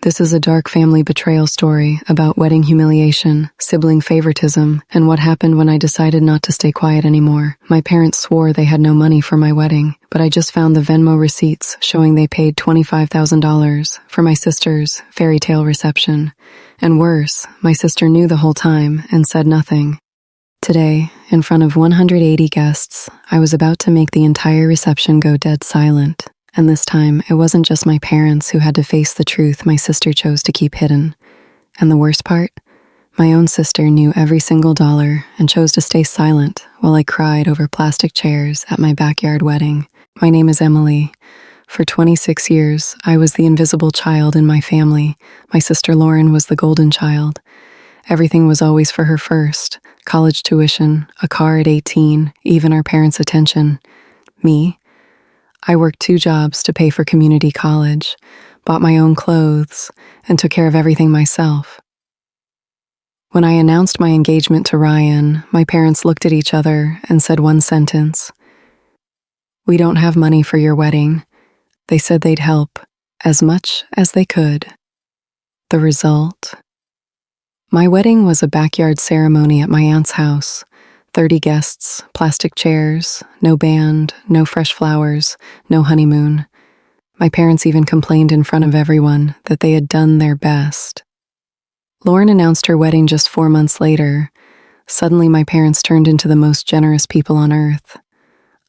This is a dark family betrayal story about wedding humiliation, sibling favoritism, and what happened when I decided not to stay quiet anymore. My parents swore they had no money for my wedding, but I just found the Venmo receipts showing they paid $25,000 for my sister's fairy tale reception. And worse, my sister knew the whole time and said nothing. Today, in front of 180 guests, I was about to make the entire reception go dead silent. And this time, it wasn't just my parents who had to face the truth my sister chose to keep hidden. And the worst part? My own sister knew every single dollar and chose to stay silent while I cried over plastic chairs at my backyard wedding. My name is Emily. For 26 years, I was the invisible child in my family. My sister Lauren was the golden child. Everything was always for her first: college tuition, a car at 18, even our parents' attention. Me? I worked 2 jobs to pay for community college, bought my own clothes, and took care of everything myself. When I announced my engagement to Ryan, my parents looked at each other and said one sentence: "We don't have money for your wedding." They said they'd help as much as they could. The result? My wedding was a backyard ceremony at my aunt's house. 30 guests, plastic chairs, no band, no fresh flowers, no honeymoon. My parents even complained in front of everyone that they had done their best. Lauren announced her wedding just 4 months later. Suddenly, my parents turned into the most generous people on earth.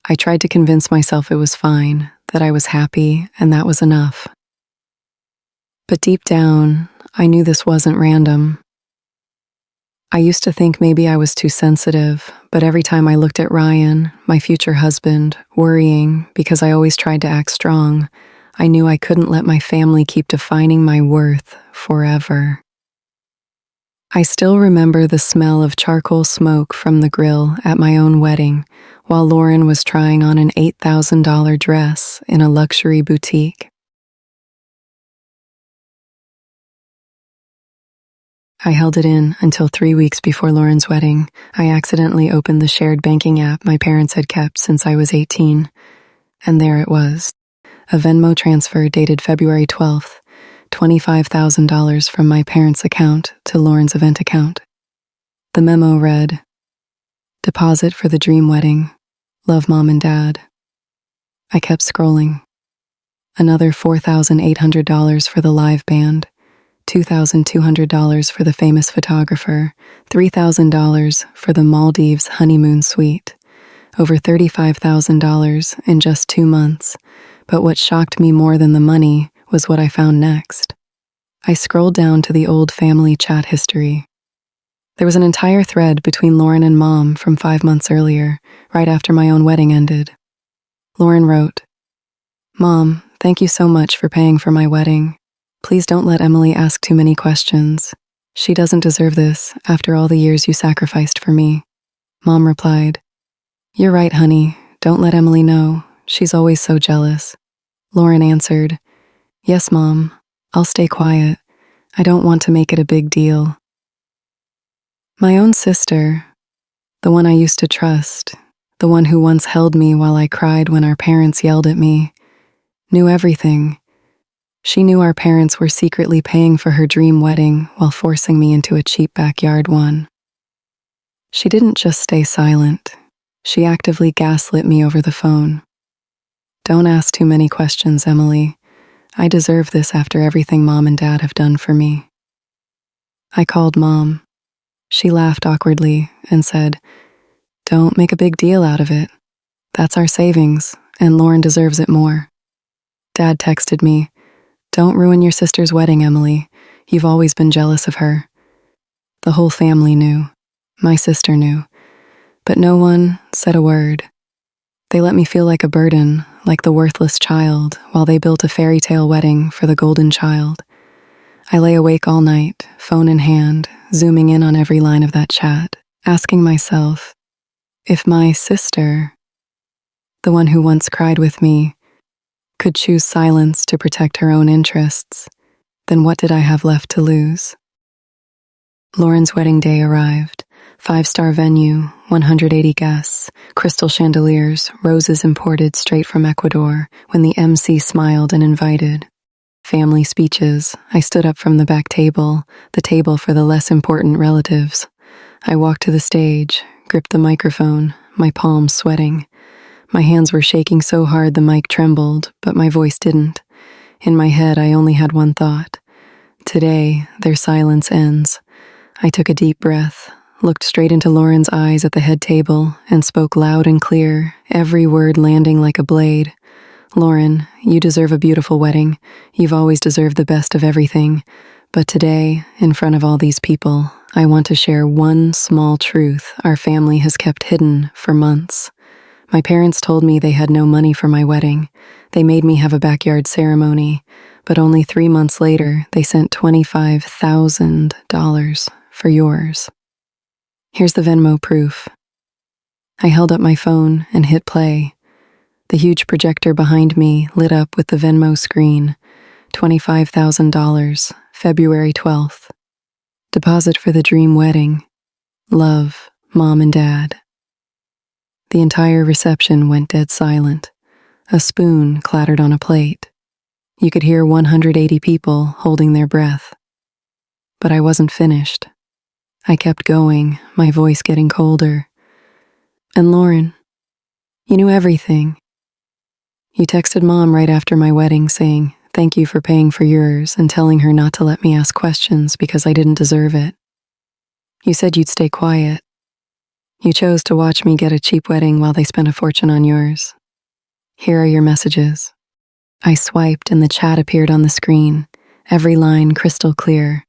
I tried to convince myself it was fine, that I was happy, and that was enough. But deep down, I knew this wasn't random. I used to think maybe I was too sensitive, but every time I looked at Ryan, my future husband, worrying because I always tried to act strong, I knew I couldn't let my family keep defining my worth forever. I still remember the smell of charcoal smoke from the grill at my own wedding, while Lauren was trying on an $8,000 dress in a luxury boutique. I held it in until 3 weeks before Lauren's wedding. I accidentally opened the shared banking app my parents had kept since I was 18. And there it was. A Venmo transfer dated February 12th, $25,000 from my parents' account to Lauren's event account. The memo read, "Deposit for the dream wedding. Love, Mom and Dad." I kept scrolling. Another $4,800 for the live band. $2,200 for the famous photographer, $3,000 for the Maldives honeymoon suite, over $35,000 in just 2 months. But what shocked me more than the money was what I found next. I scrolled down to the old family chat history. There was an entire thread between Lauren and Mom from 5 months earlier, right after my own wedding ended. Lauren wrote, "Mom, thank you so much for paying for my wedding. Please don't let Emily ask too many questions. She doesn't deserve this after all the years you sacrificed for me." Mom replied, "You're right, honey. Don't let Emily know. She's always so jealous." Lauren answered, "Yes, Mom. I'll stay quiet. I don't want to make it a big deal." My own sister, the one I used to trust, the one who once held me while I cried when our parents yelled at me, knew everything. She knew our parents were secretly paying for her dream wedding while forcing me into a cheap backyard one. She didn't just stay silent. She actively gaslit me over the phone. "Don't ask too many questions, Emily. I deserve this after everything Mom and Dad have done for me." I called Mom. She laughed awkwardly and said, "Don't make a big deal out of it. That's our savings, and Lauren deserves it more." Dad texted me, "Don't ruin your sister's wedding, Emily. You've always been jealous of her." The whole family knew. My sister knew. But no one said a word. They let me feel like a burden, like the worthless child, while they built a fairy tale wedding for the golden child. I lay awake all night, phone in hand, zooming in on every line of that chat, asking myself, if my sister, the one who once cried with me, could choose silence to protect her own interests, then what did I have left to lose? Lauren's wedding day arrived. 5-star venue, 180 guests, crystal chandeliers, roses imported straight from Ecuador, when the MC smiled and invited. Family speeches. I stood up from the back table, the table for the less important relatives. I walked to the stage, gripped the microphone, my palms sweating. My hands were shaking so hard the mic trembled, but my voice didn't. In my head, I only had one thought. Today, their silence ends. I took a deep breath, looked straight into Lauren's eyes at the head table, and spoke loud and clear, every word landing like a blade. Lauren, you deserve a beautiful wedding. You've always deserved the best of everything. But today, in front of all these people, I want to share one small truth our family has kept hidden for months. My parents told me they had no money for my wedding. They made me have a backyard ceremony, but only 3 months later, they sent $25,000 for yours. Here's the Venmo proof. I held up my phone and hit play. The huge projector behind me lit up with the Venmo screen. $25,000, February 12th. Deposit for the dream wedding. Love, Mom and Dad. The entire reception went dead silent. A spoon clattered on a plate. You could hear 180 people holding their breath. But I wasn't finished. I kept going, my voice getting colder. And Lauren, you knew everything. You texted Mom right after my wedding saying, "Thank you for paying for yours," and telling her not to let me ask questions because I didn't deserve it. You said you'd stay quiet. You chose to watch me get a cheap wedding while they spent a fortune on yours. Here are your messages. I swiped and the chat appeared on the screen, every line crystal clear.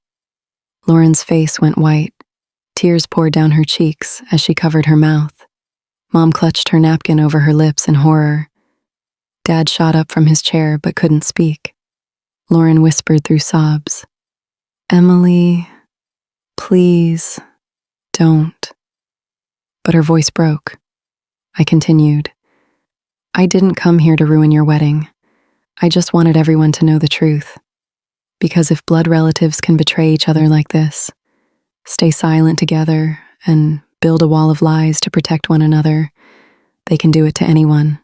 Lauren's face went white. Tears poured down her cheeks as she covered her mouth. Mom clutched her napkin over her lips in horror. Dad shot up from his chair but couldn't speak. Lauren whispered through sobs, "Emily, please, don't." But her voice broke. I continued, "I didn't come here to ruin your wedding. I just wanted everyone to know the truth. Because if blood relatives can betray each other like this, stay silent together, and build a wall of lies to protect one another, they can do it to anyone."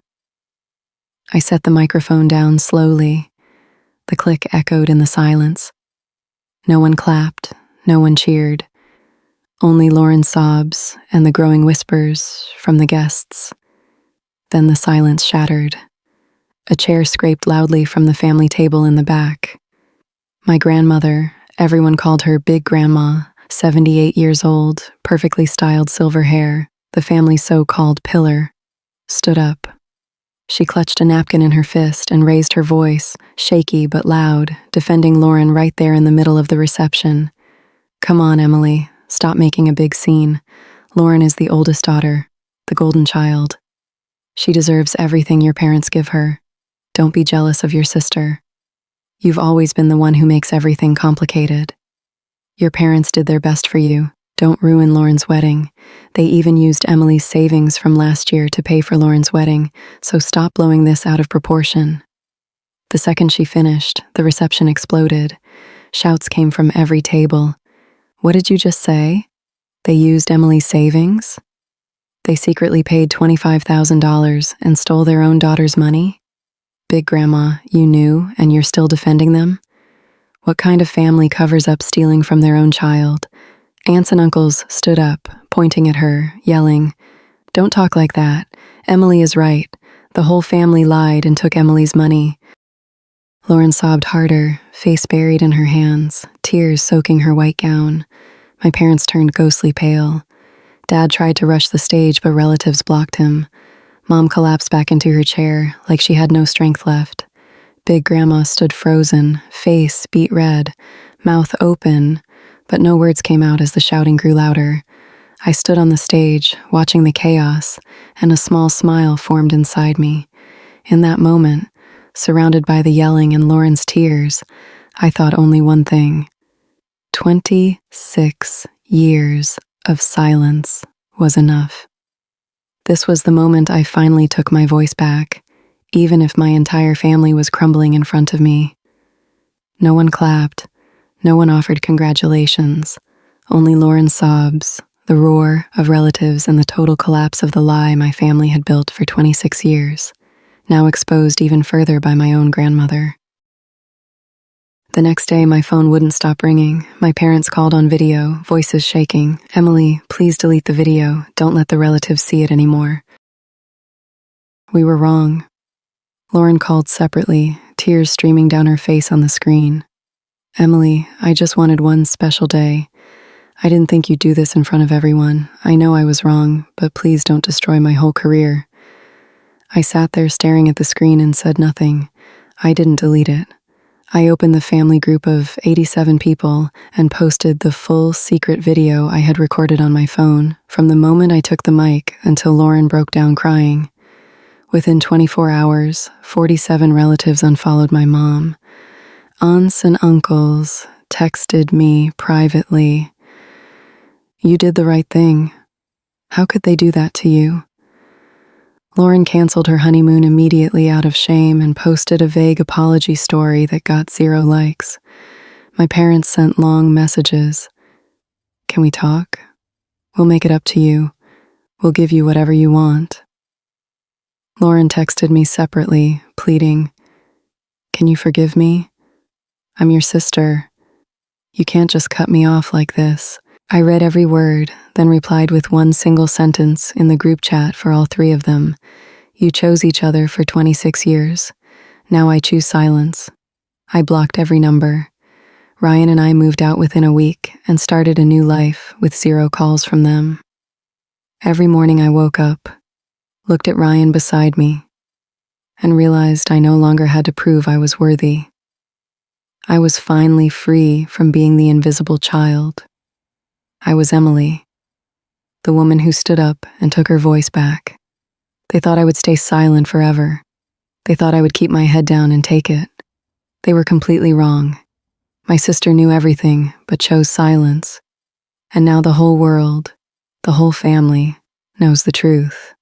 I set the microphone down slowly. The click echoed in the silence. No one clapped, no one cheered. Only Lauren's sobs and the growing whispers from the guests. Then the silence shattered. A chair scraped loudly from the family table in the back. My grandmother, everyone called her Big Grandma, 78 years old, perfectly styled silver hair, the family's so-called pillar, stood up. She clutched a napkin in her fist and raised her voice, shaky but loud, defending Lauren right there in the middle of the reception. "Come on, Emily, stop making a big scene. Lauren is the oldest daughter, the golden child. She deserves everything your parents give her. Don't be jealous of your sister. You've always been the one who makes everything complicated. Your parents did their best for you. Don't ruin Lauren's wedding. They even used Emily's savings from last year to pay for Lauren's wedding, so stop blowing this out of proportion." The second she finished, the reception exploded. Shouts came from every table. "What did you just say? They used Emily's savings? They secretly paid $25,000 and stole their own daughter's money? Big Grandma, you knew, and you're still defending them? What kind of family covers up stealing from their own child?" Aunts and uncles stood up, pointing at her, yelling, "Don't talk like that. Emily is right. The whole family lied and took Emily's money." Lauren sobbed harder, face buried in her hands, tears soaking her white gown. My parents turned ghostly pale. Dad tried to rush the stage, but relatives blocked him. Mom collapsed back into her chair, like she had no strength left. Big Grandma stood frozen, face beet red, mouth open, but no words came out as the shouting grew louder. I stood on the stage, watching the chaos, and a small smile formed inside me. In that moment, surrounded by the yelling and Lauren's tears, I thought only one thing. 26 years of silence was enough. This was the moment I finally took my voice back, even if my entire family was crumbling in front of me. No one clapped. No one offered congratulations. Only Lauren's sobs, the roar of relatives, and the total collapse of the lie my family had built for 26 years, now exposed even further by my own grandmother. The next day, my phone wouldn't stop ringing. My parents called on video, voices shaking. "Emily, please delete the video. Don't let the relatives see it anymore." We were wrong. Lauren called separately, tears streaming down her face on the screen. "Emily, I just wanted one special day. I didn't think you'd do this in front of everyone. I know I was wrong, but please don't destroy my whole career." I sat there staring at the screen and said nothing. I didn't delete it. I opened the family group of 87 people and posted the full secret video I had recorded on my phone from the moment I took the mic until Lauren broke down crying. Within 24 hours, 47 relatives unfollowed my mom. Aunts and uncles texted me privately. "You did the right thing. How could they do that to you?" Lauren canceled her honeymoon immediately out of shame and posted a vague apology story that got 0 likes. My parents sent long messages. "Can we talk? We'll make it up to you. We'll give you whatever you want." Lauren texted me separately, pleading, "Can you forgive me? I'm your sister. You can't just cut me off like this." I read every word, then replied with one single sentence in the group chat for all 3 of them. "You chose each other for 26 years. Now I choose silence." I blocked every number. Ryan and I moved out within a week and started a new life with 0 calls from them. Every morning I woke up, looked at Ryan beside me, and realized I no longer had to prove I was worthy. I was finally free from being the invisible child. I was Emily, the woman who stood up and took her voice back. They thought I would stay silent forever. They thought I would keep my head down and take it. They were completely wrong. My sister knew everything, but chose silence. And now the whole world, the whole family, knows the truth.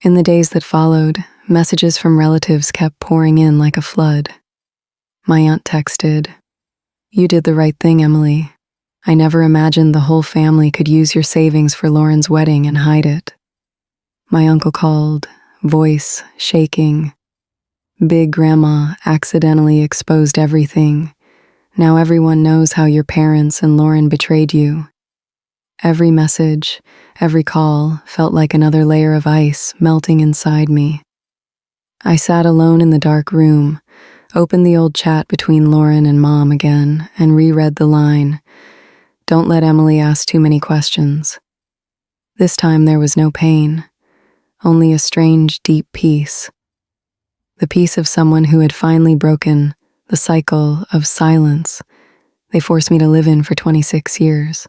In the days that followed, messages from relatives kept pouring in like a flood. My aunt texted, "You did the right thing, Emily. I never imagined the whole family could use your savings for Lauren's wedding and hide it." My uncle called, voice shaking. "Big Grandma accidentally exposed everything. Now everyone knows how your parents and Lauren betrayed you." Every message, every call felt like another layer of ice melting inside me. I sat alone in the dark room, opened the old chat between Lauren and Mom again, and reread the line, "Don't let Emily ask too many questions." This time there was no pain, only a strange, deep peace. The peace of someone who had finally broken the cycle of silence they forced me to live in for 26 years.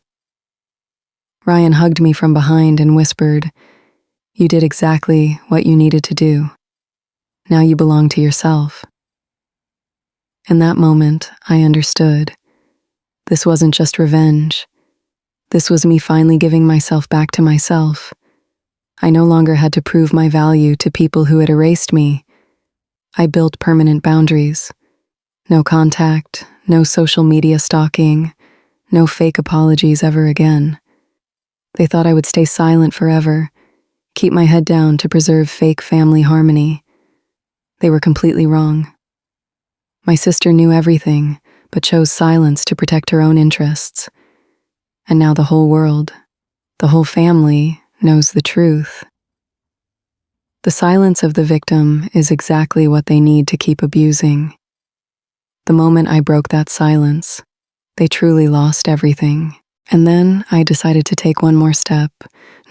Ryan hugged me from behind and whispered, "You did exactly what you needed to do. Now you belong to yourself." In that moment, I understood. This wasn't just revenge. This was me finally giving myself back to myself. I no longer had to prove my value to people who had erased me. I built permanent boundaries. No contact, no social media stalking, no fake apologies ever again. They thought I would stay silent forever, keep my head down to preserve fake family harmony. They were completely wrong. My sister knew everything, but chose silence to protect her own interests. And now the whole world, the whole family, knows the truth. The silence of the victim is exactly what they need to keep abusing. The moment I broke that silence, they truly lost everything. And then I decided to take one more step,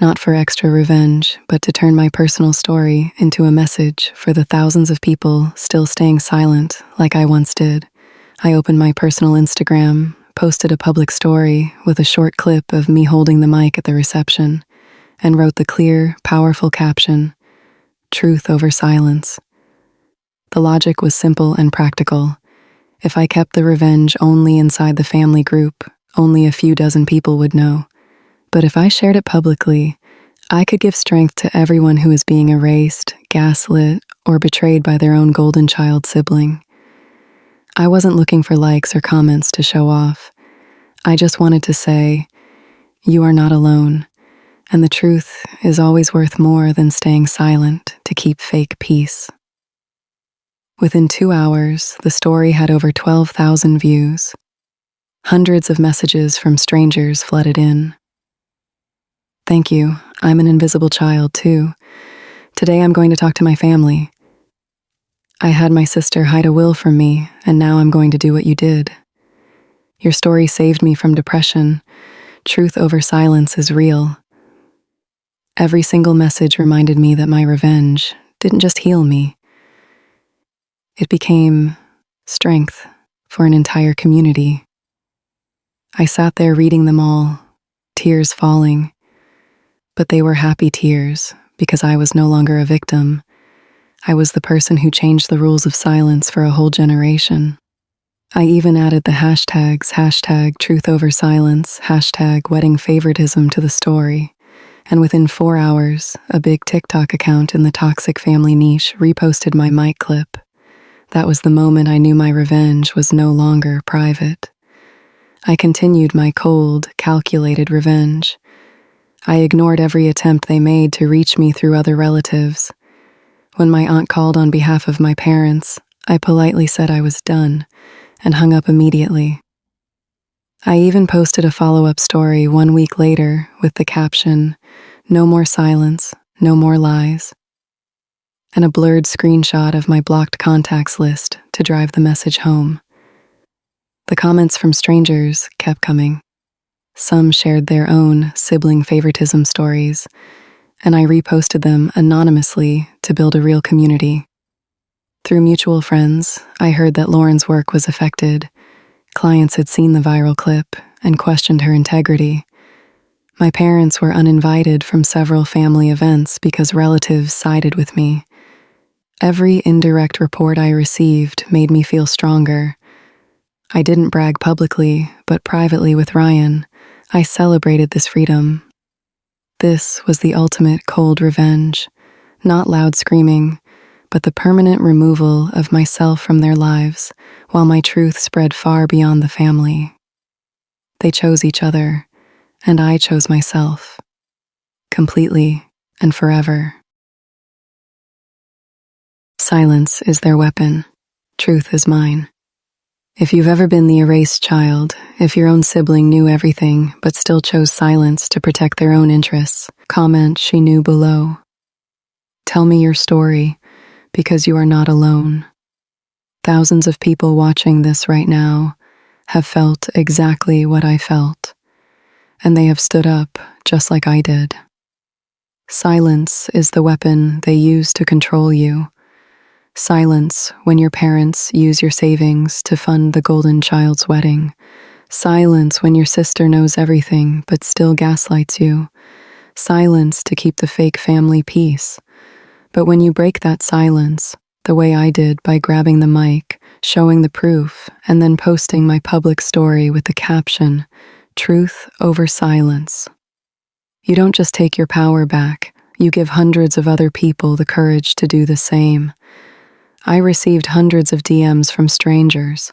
not for extra revenge, but to turn my personal story into a message for the thousands of people still staying silent like I once did. I opened my personal Instagram, posted a public story with a short clip of me holding the mic at the reception, and wrote the clear, powerful caption, "Truth over silence." The logic was simple and practical. If I kept the revenge only inside the family group, only a few dozen people would know. But if I shared it publicly, I could give strength to everyone who is being erased, gaslit, or betrayed by their own golden child sibling. I wasn't looking for likes or comments to show off. I just wanted to say, you are not alone, and the truth is always worth more than staying silent to keep fake peace. Within 2 hours, the story had over 12,000 views. Hundreds of messages from strangers flooded in. Thank you. I'm an invisible child, too. Today I'm going to talk to my family. I had my sister hide a will from me, and now I'm going to do what you did. Your story saved me from depression. Truth over silence is real. Every single message reminded me that my revenge didn't just heal me. It became strength for an entire community. I sat there reading them all, tears falling. But they were happy tears because I was no longer a victim. I was the person who changed the rules of silence for a whole generation. I even added the hashtags, #truth-over-silence, #wedding favoritism to the story. And within 4 hours, a big TikTok account in the toxic family niche reposted my mic clip. That was the moment I knew my revenge was no longer private. I continued my cold, calculated revenge. I ignored every attempt they made to reach me through other relatives. When my aunt called on behalf of my parents, I politely said I was done and hung up immediately. I even posted a follow-up story 1 week later with the caption, "No more silence, no more lies," and a blurred screenshot of my blocked contacts list to drive the message home. The comments from strangers kept coming. Some shared their own sibling favoritism stories, and I reposted them anonymously to build a real community. Through mutual friends, I heard that Lauren's work was affected. Clients had seen the viral clip and questioned her integrity. My parents were uninvited from several family events because relatives sided with me. Every indirect report I received made me feel stronger. I didn't brag publicly, but privately with Ryan, I celebrated this freedom. This was the ultimate cold revenge, not loud screaming, but the permanent removal of myself from their lives, while my truth spread far beyond the family. They chose each other, and I chose myself, completely and forever. Silence is their weapon. Truth is mine. If you've ever been the erased child, if your own sibling knew everything but still chose silence to protect their own interests, comment "she knew" below. Tell me your story, because you are not alone. Thousands of people watching this right now have felt exactly what I felt, and they have stood up just like I did. Silence is the weapon they use to control you. Silence when your parents use your savings to fund the golden child's wedding. Silence when your sister knows everything but still gaslights you. Silence to keep the fake family peace. But when you break that silence, the way I did by grabbing the mic, showing the proof, and then posting my public story with the caption, "Truth over silence," you don't just take your power back, you give hundreds of other people the courage to do the same. I received hundreds of DMs from strangers.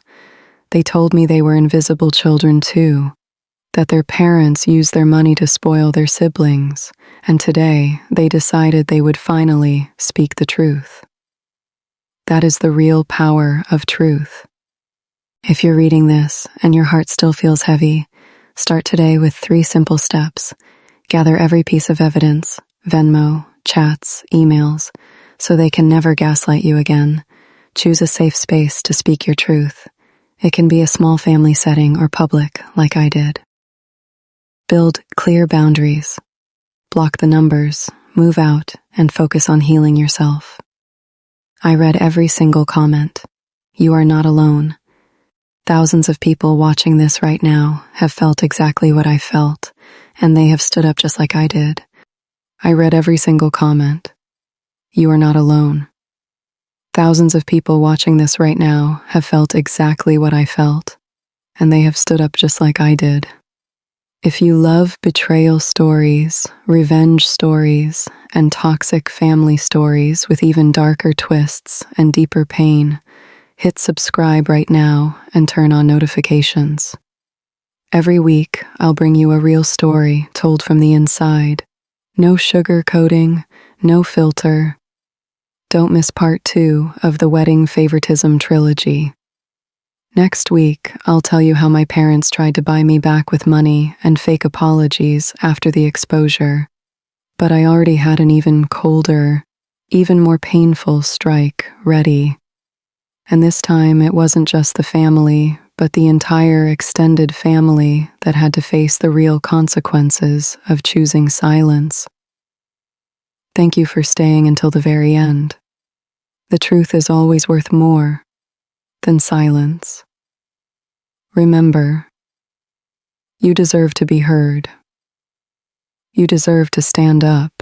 They told me they were invisible children too, that their parents used their money to spoil their siblings, and today they decided they would finally speak the truth. That is the real power of truth. If you're reading this and your heart still feels heavy, start today with 3 simple steps. Gather every piece of evidence, Venmo, chats, emails, so they can never gaslight you again. Choose a safe space to speak your truth. It can be a small family setting or public, like I did. Build clear boundaries. Block the numbers, move out, and focus on healing yourself. I read every single comment. You are not alone. Thousands of people watching this right now have felt exactly what I felt, and they have stood up just like I did. I read every single comment. You are not alone. Thousands of people watching this right now have felt exactly what I felt, and they have stood up just like I did. If you love betrayal stories, revenge stories, and toxic family stories with even darker twists and deeper pain, hit subscribe right now and turn on notifications. Every week, I'll bring you a real story told from the inside. No sugarcoating, no filter, Don't miss part 2 of the Wedding Favoritism trilogy. Next week, I'll tell you how my parents tried to buy me back with money and fake apologies after the exposure. But I already had an even colder, even more painful strike ready. And this time it wasn't just the family, but the entire extended family that had to face the real consequences of choosing silence. Thank you for staying until the very end. The truth is always worth more than silence. Remember, you deserve to be heard. You deserve to stand up